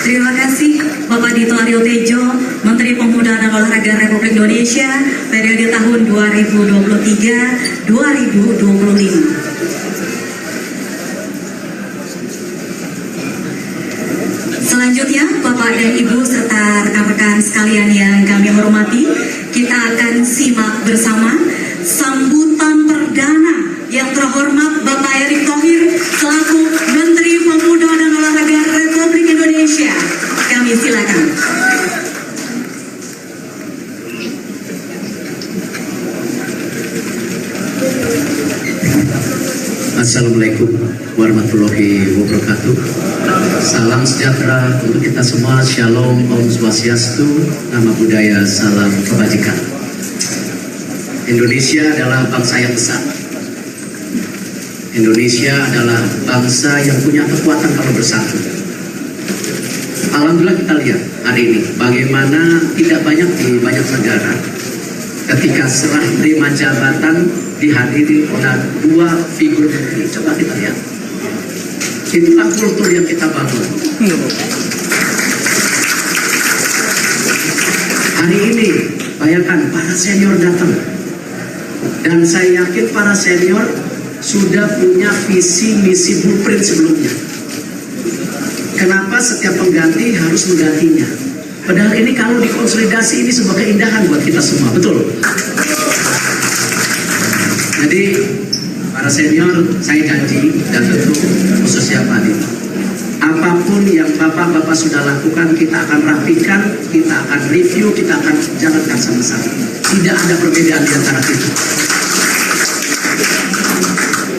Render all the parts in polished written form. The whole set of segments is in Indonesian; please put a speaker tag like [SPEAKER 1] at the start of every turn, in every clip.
[SPEAKER 1] Terima kasih Bapak Dito Aryo Tejo, Menteri Pemuda dan Olahraga Republik Indonesia periode tahun 2023-2025. Selanjutnya, Bapak dan Ibu serta rekan-rekan sekalian yang kami hormati, kita akan simak bersama sambutan perdana yang terhormat Bapak Erick Thohir selaku Menteri Pemuda dan Olahraga Republik Indonesia. Kami silakan.
[SPEAKER 2] Assalamualaikum warahmatullahi wabarakatuh. Salam sejahtera untuk kita semua. Shalom, Om Swastiastu, nama budaya, salam kebajikan. Indonesia adalah bangsa yang besar. Indonesia adalah bangsa yang punya kekuatan kalau bersatu. Alhamdulillah kita lihat hari ini bagaimana tidak banyak di banyak negara ketika serah terima jabatan dihadiri oleh dua figur menteri. Coba kita lihat. Itulah kultur yang kita bangun. Hari ini, bayangkan para senior datang. Dan saya yakin para senior sudah punya visi, misi, blueprint sebelumnya. Kenapa setiap pengganti harus menggantinya? Padahal ini kalau dikonsolidasi ini sebuah keindahan buat kita semua, betul? Jadi para senior, saya janji dan tentu khususnya Pak Dito, apapun yang bapak-bapak sudah lakukan kita akan rapikan, kita akan review, kita akan jalankan sama-sama. Tidak ada perbedaan di antara kita.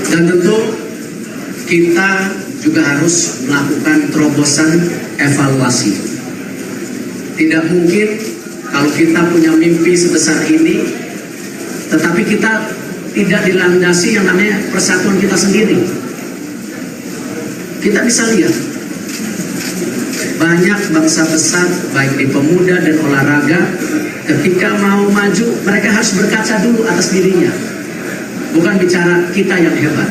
[SPEAKER 2] Dan tentu kita juga harus melakukan terobosan evaluasi. Tidak mungkin kalau kita punya mimpi sebesar ini, tetapi kita tidak dilandasi yang namanya persatuan kita sendiri. Kita bisa lihat banyak bangsa besar baik di pemuda dan olahraga ketika mau maju mereka harus berkaca dulu atas dirinya, bukan bicara kita yang hebat.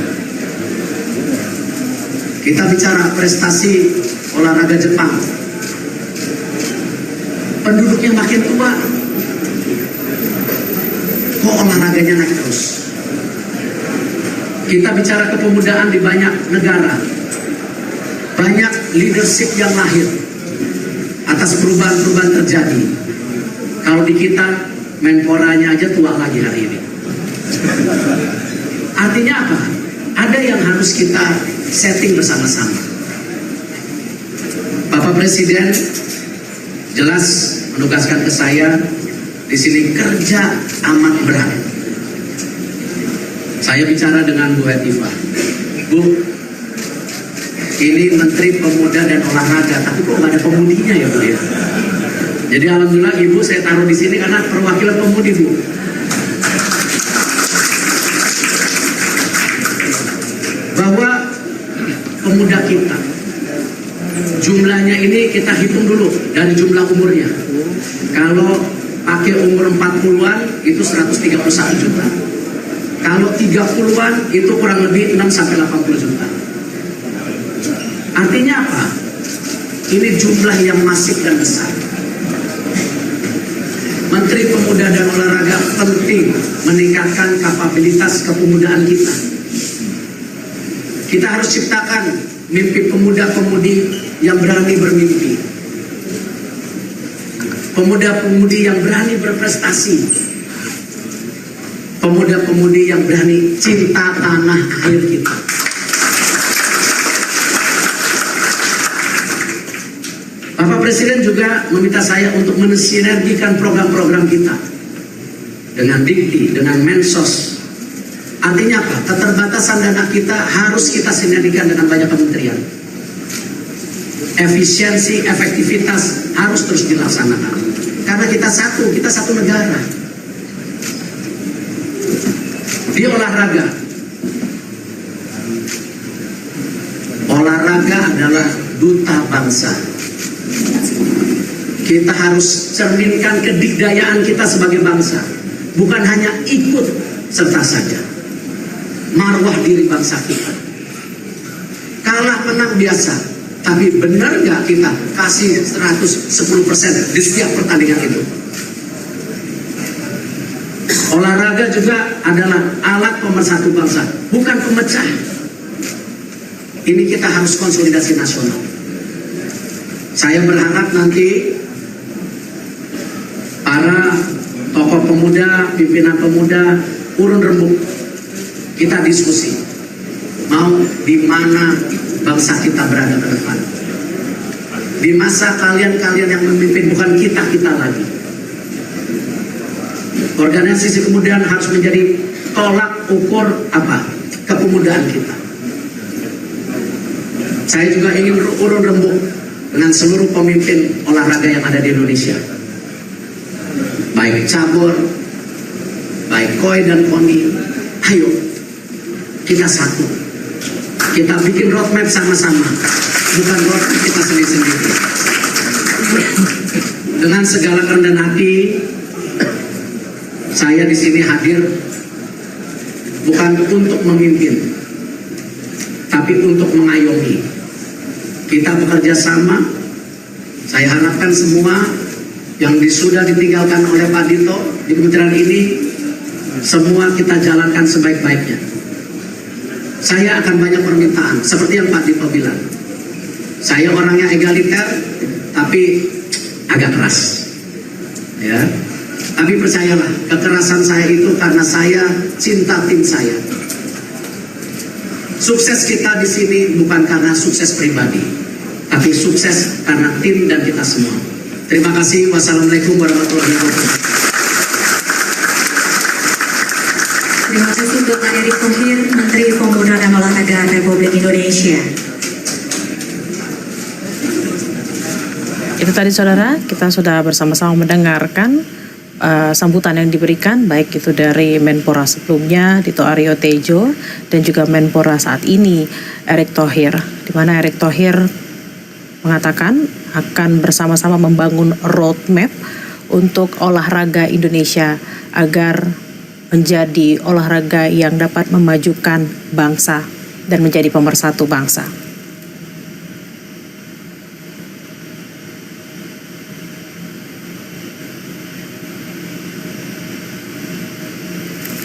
[SPEAKER 2] Kita bicara prestasi olahraga Jepang, penduduknya makin tua kok olahraganya naik terus. Kita bicara kepemudaan di banyak negara, banyak leadership yang lahir atas perubahan-perubahan terjadi. Kalau di kita, Menporanya aja tua lagi hari ini. Artinya apa? Ada yang harus kita setting bersama-sama. Bapak Presiden jelas menugaskan ke saya di sini kerja amat berat. Saya bicara dengan Bu Hetifah, Bu, ini Menteri Pemuda dan Olahraga, tapi kok nggak ada pemudinya ya Bu ya? Jadi alhamdulillah Ibu saya taruh di sini karena perwakilan pemudi Bu. Bahwa pemuda kita, jumlahnya ini kita hitung dulu dari jumlah umurnya. Kalau pakai umur 40-an itu 131 juta. Kalau 30-an itu kurang lebih 6-80 juta. Artinya apa? Ini jumlah yang masif dan besar. Menteri Pemuda dan Olahraga penting meningkatkan kapabilitas kepemudaan kita. Kita harus ciptakan mimpi pemuda-pemudi yang berani bermimpi. Pemuda-pemudi yang berani berprestasi. Pemuda-pemudi yang berani cinta tanah air kita. Bapak Presiden juga meminta saya untuk mensinergikan program-program kita dengan Dikti, dengan Mensos. Artinya apa? Keterbatasan dana kita harus kita sinergikan dengan banyak kementerian. Efisiensi, efektivitas harus terus dilaksanakan. Karena kita satu negara. Di olahraga adalah duta bangsa. Kita harus cerminkan kedikdayaan kita sebagai bangsa, bukan hanya ikut serta saja. Marwah diri bangsa kita. Kalah menang biasa, Tapi benar nggak kita kasih 110% di setiap pertandingan itu? Olahraga juga adalah alat pemersatu bangsa, bukan pemecah. Ini kita harus konsolidasi nasional. Saya berharap nanti para tokoh pemuda, pimpinan pemuda, urun rembuk, kita diskusi. Mau di mana bangsa kita berada ke depan. Di masa kalian-kalian yang memimpin, bukan kita lagi. Organisasi kemudian harus menjadi tolak ukur apa? Kepemudaan kita. Saya juga ingin urun rembuk dengan seluruh pemimpin olahraga yang ada di Indonesia. Baik cabur, baik koi dan koni. Ayo, kita satu. Kita bikin roadmap sama-sama, bukan roadmap kita sendiri-sendiri. Dengan segala kerendahan hati, saya di sini hadir bukan untuk memimpin, tapi untuk mengayomi. Kita bekerja sama. Saya harapkan semua yang sudah ditinggalkan oleh Pak Dito di kementerian ini, semua kita jalankan sebaik-baiknya. Saya akan banyak permintaan, seperti yang Pak Dito bilang. Saya orangnya egaliter, tapi agak keras. Ya. Tapi percayalah, kekerasan saya itu karena saya cinta tim saya. Sukses kita di sini bukan karena sukses pribadi, tapi sukses karena tim dan kita semua. Terima kasih. Wassalamualaikum warahmatullahi wabarakatuh.
[SPEAKER 1] Terima kasih Bapak Erick Thohir, Menteri Pemuda dan Olahraga Republik Indonesia.
[SPEAKER 3] Itu tadi saudara, kita sudah bersama-sama mendengarkan sambutan yang diberikan, baik itu dari Menpora sebelumnya Dito Aryo Tejo dan juga Menpora saat ini Erick Thohir, di mana Erick Thohir mengatakan akan bersama-sama membangun roadmap untuk olahraga Indonesia agar menjadi olahraga yang dapat memajukan bangsa dan menjadi pemersatu bangsa.